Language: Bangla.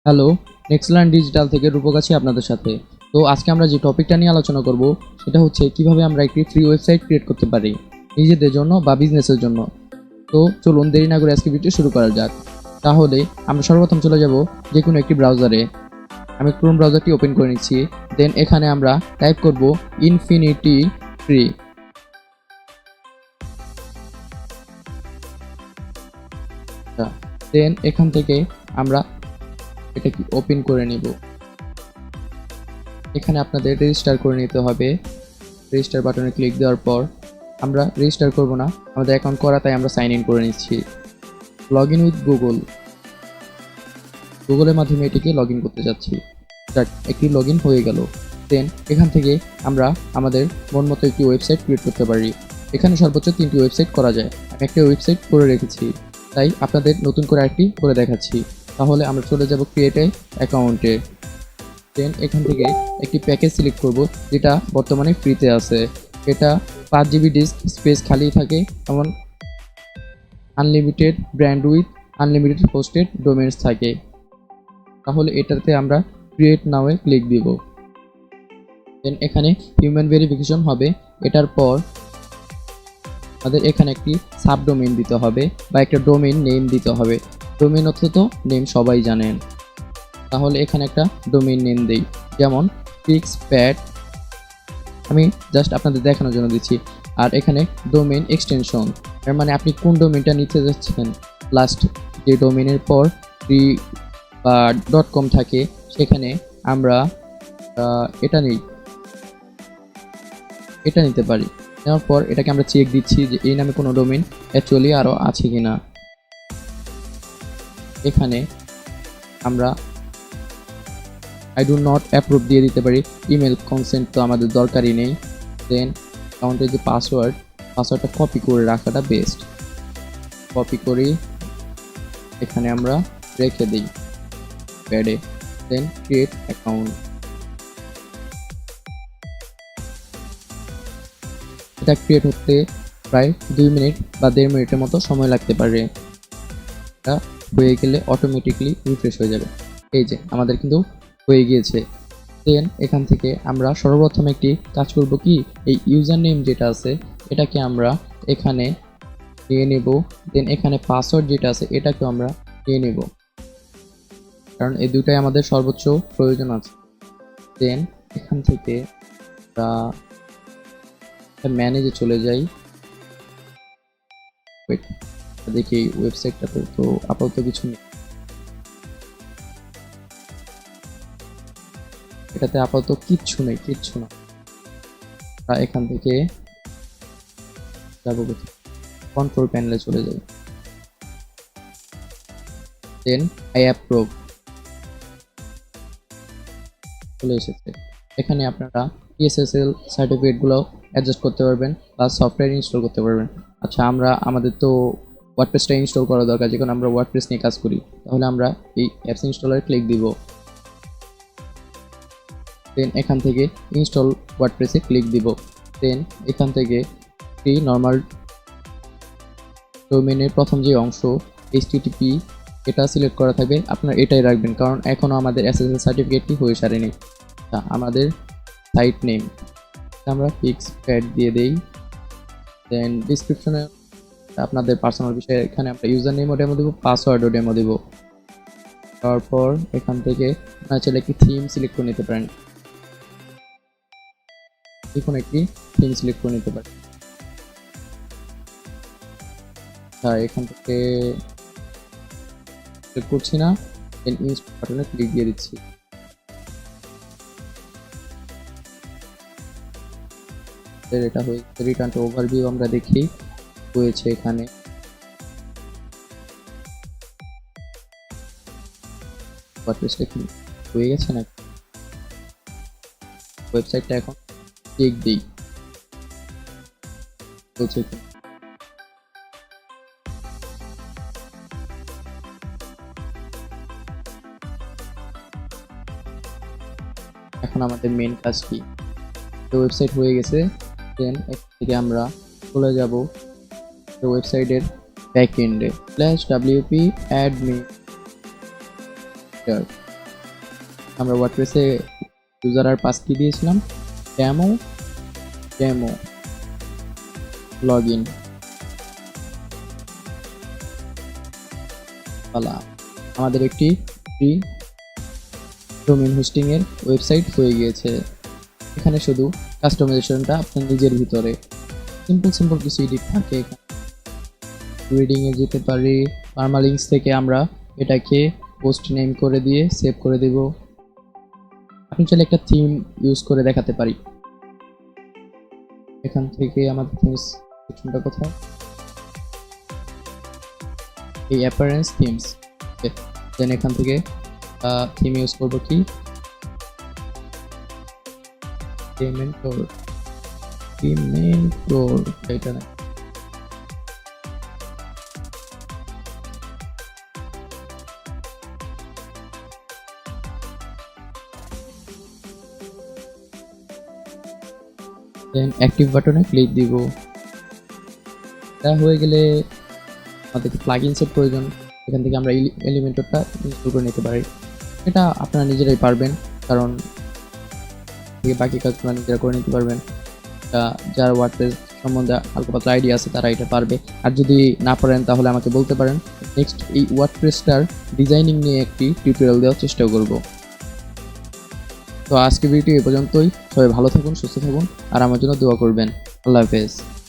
হ্যালো, নেক্সটল্যান্ড ডিজিটাল থেকে রূপক আছি আপনাদের সাথে। তো আজকে আমরা যে টপিকটা নিয়ে আলোচনা করব সেটা হচ্ছে কিভাবে আমরা একটি ফ্রি ওয়েবসাইট ক্রিয়েট করতে পারি নিজেদের জন্য বা বিজনেসের জন্য। তো চলুন দেরি না করে আজকে ভিডিও শুরু করা যাক। তাহলে আমরা সর্বপ্রথম চলে যাব যে কোনো একটি ব্রাউজারে। আমি ক্রোম ব্রাউজারটি ওপেন করে নিচ্ছি। দেন এখানে আমরা টাইপ করব ইনফিনিটি ফ্রি। দেন এখান থেকে আমরা এটা কি ওপেন করে নিব। এখানে আপনাদের রেজিস্টার করে নিতে হবে। রেজিস্টার বাটনে ক্লিক দেওয়ার পর আমরা রেজিস্টার করব না, আমাদের অ্যাকাউন্ট করা, তাই আমরা সাইন ইন করে নিচ্ছি। লগ ইন উইথ গুগলের মাধ্যমে এটিকে লগ ইন করতে যাচ্ছি। একটি লগ ইন হয়ে গেল। দেন এখান থেকে আমরা আমাদের মন মতো একটি ওয়েবসাইট ক্রিয়েট করতে পারি। এখানে সর্বোচ্চ 3টি ওয়েবসাইট করা যায়। আমি একটা ওয়েবসাইট করে রেখেছি, তাই আপনাদের নতুন করে একটি করে দেখাচ্ছি। তাহলে আমরা চলে যাব ক্রিয়েট অ্যাকাউন্টে। দেন এখান থেকে একটি প্যাকেজ সিলেক্ট করব যেটা বর্তমানে ফ্রিতে আছে। এটা 5 GB ডিস্ক স্পেস খালি থাকে, এমন unlimited brand with unlimited hosted domains থাকে। তাহলে এটাতে আমরা ক্রিয়েট নাওয়ে ক্লিক দিব। দেন এখানে হিউম্যান ভেরিফিকেশন হবে। এটার পর আমাদের এখানে একটি সাবডোমেইন দিতে হবে বা একটা ডোমেইন নেম দিতে হবে। ডোমেইন অর্থ তো নেম সবাই জানেন, তাহলে এখানে একটা ডোমেইন নেম দেই, যেমন পিক্সপ্যাড। আমি জাস্ট আপনাদের দেখানোর জন্য দিচ্ছি। আর এখানে ডোমেইন এক্সটেনশন, এর মানে আপনি কোন ডোমেইনটা নিতে যাচ্ছেন। লাস্ট যে ডোমেইনের পর ফ্রি বা .com থাকে সেখানে আমরা এটা নিতে পারি। নেওয়ার পর এটাকে আমরা চেক দিচ্ছি যে এই নামে কোনো ডোমেইন অ্যাকচুয়ালি আরও আছে কিনা। এখানে আমরা আই ডু নট অ্যাপ্রুভ দিয়ে দিতে পারি। ইমেল কনসেন্ট তো আমাদের দরকারই নেই। দেন অ্যাকাউন্টের যে পাসওয়ার্ডটা কপি করে রাখাটা বেস্ট। কপি করি এখানে আমরা রেখে দিই প্যাডে। দেন ক্রিয়েট অ্যাকাউন্ট। এটা ক্রিয়েট হতে প্রায় 2 মিনিট বা 1.5 মিনিটের মতো সময় লাগতে পারে। এটা হয়ে গেলে অটোমেটিকলি রিফ্রেশ হয়ে যাবে। এই যে আমাদের কিন্তু হয়ে গিয়েছে। দেন এখান থেকে আমরা সর্বপ্রথম একটি কাজ করব কি, এই ইউজার নেম যেটা আছে এটাকে আমরা এখানে নিয়ে নেব। দেন এখানে পাসওয়ার্ড যেটা আছে এটাকেও আমরা নিয়ে নেব, কারণ এই দুটাই আমাদের সর্বোচ্চ প্রয়োজন আছে। দেন এখান থেকে আমরা ম্যানেজে চলে যাই। দেখি ওয়েবসাইটটাতে তো আপাতত কিছু নেই, এটাতে আপাতত কিচ্ছু না। এখান থেকে যাবো কন্ট্রোল প্যানেলে চলে যাই। দেন আই অ্যাপ্রুভ চলে এসেছে। এখানে আপনারা PSSL সার্টিফিকেটগুলো অ্যাডজাস্ট করতে পারবেন বা সফটওয়্যার ইনস্টল করতে পারবেন। আচ্ছা, আমাদের তো ওয়ার্ডপ্রেসটা ইনস্টল করা দরকার, যখন আমরা ওয়ার্ডপ্রেস নিয়ে কাজ করি। তাহলে আমরা এই অ্যাপস ইনস্টলারে ক্লিক দিব। দেন এখান থেকে ইনস্টল ওয়ার্ডপ্রেসে ক্লিক দিব। দেন এখান থেকে এই নর্মাল ডোমেইনের প্রথম যে অংশ HTTP এটা সিলেক্ট করা থাকবে, আপনারা এটাই রাখবেন, কারণ এখনও আমাদের SSL সার্টিফিকেটটি হয়ে সারেনি। আমাদের সাইট নেম আমরা পিক্সপ্যাড দিয়ে দেই। দেন ডিসক্রিপশনে আপনাদের পার্সোনাল বিষয়ে এখানে আমরা ইউজার নেমও ডেমো দেবো, পাসওয়ার্ডও ডেমো দেবো। তারপর এখান থেকে আপনারা চাইলে একটি থিম সিলেক্ট করে নিতে পারেন, যে কোনো একটি থিম সিলেক্ট করে নিতে পারেন। এখান থেকে সিলেক্ট করছি না, দেন ইনস্টল বাটনে ক্লিক দিয়ে দিচ্ছি। এটা হয়ে রিটার্ন টু ওভারভিউ আমরা দেখি হয়েছে। এখানে ওয়ার্ডপ্রেসটা কি হয়ে গেছে না, ওয়েবসাইটটা এখন চেক দিই হয়েছে কি। এখন আমাদের মেন কাজ কি, ওয়েবসাইট হয়ে গেছে। দেন এখান থেকে আমরা চলে যাব ওয়েবসাইটের ব্যাকএন্ডে /wp admin আমরা ওয়ার্ডপ্রেসে ইউজার আর পাস কি দিয়েছিলাম, ডেমো ডেমো লগইন পালা। আমাদের একটি ফ্রি ডোমেইন হোস্টিং এর ওয়েবসাইট হয়ে গিয়েছে। এখানে শুধু কাস্টমাইজেশনটা আপনার নিজের ভিতরে, সিম্পল কিছু এডিট থাকে। রিডিং এ যেতে পারি, পারমালিঙ্কস থেকে আমরা এটাকে পোস্ট নেম করে দিয়ে সেভ করে দেব। আপনি চাইলে একটা থিম ইউজ করে দেখাতে পারি। এখান থেকে আমাদের থিমস সেকশনটা কোথায়, এই অ্যাপারেন্স থিমস। দেন এখান থেকে থিম ইউজ করব কি, পেমেন্টর এটা না, দেন অ্যাক্টিভ বাটনে ক্লিক দিব। এটা হয়ে গেলে আমাদের প্লাগইনসের প্রয়োজন, এখান থেকে আমরা এলিমেন্টরটা ইনস্টল করে নিতে পারি। এটা আপনারা নিজেরাই পারবেন, কারণ বাকি কাজগুলো নিজেরা করে নিতে পারবেন। যার ওয়ার্ডপ্রেস সম্বন্ধে হালকা পাতলা আইডিয়া আছে তারা এটা পারবে, আর যদি না পারেন তাহলে আমাকে বলতে পারেন। নেক্সট এই ওয়ার্ডপ্রেসটার ডিজাইনিং নিয়ে একটি টিউটোরিয়াল দেওয়ার চেষ্টা করব। তো আজকে ভিডিও এ পর্যন্তই। সবাই ভালো থাকুন, সুস্থ থাকুন, আর আমার জন্য দোয়া করবেন। আল্লাহ হাফেজ।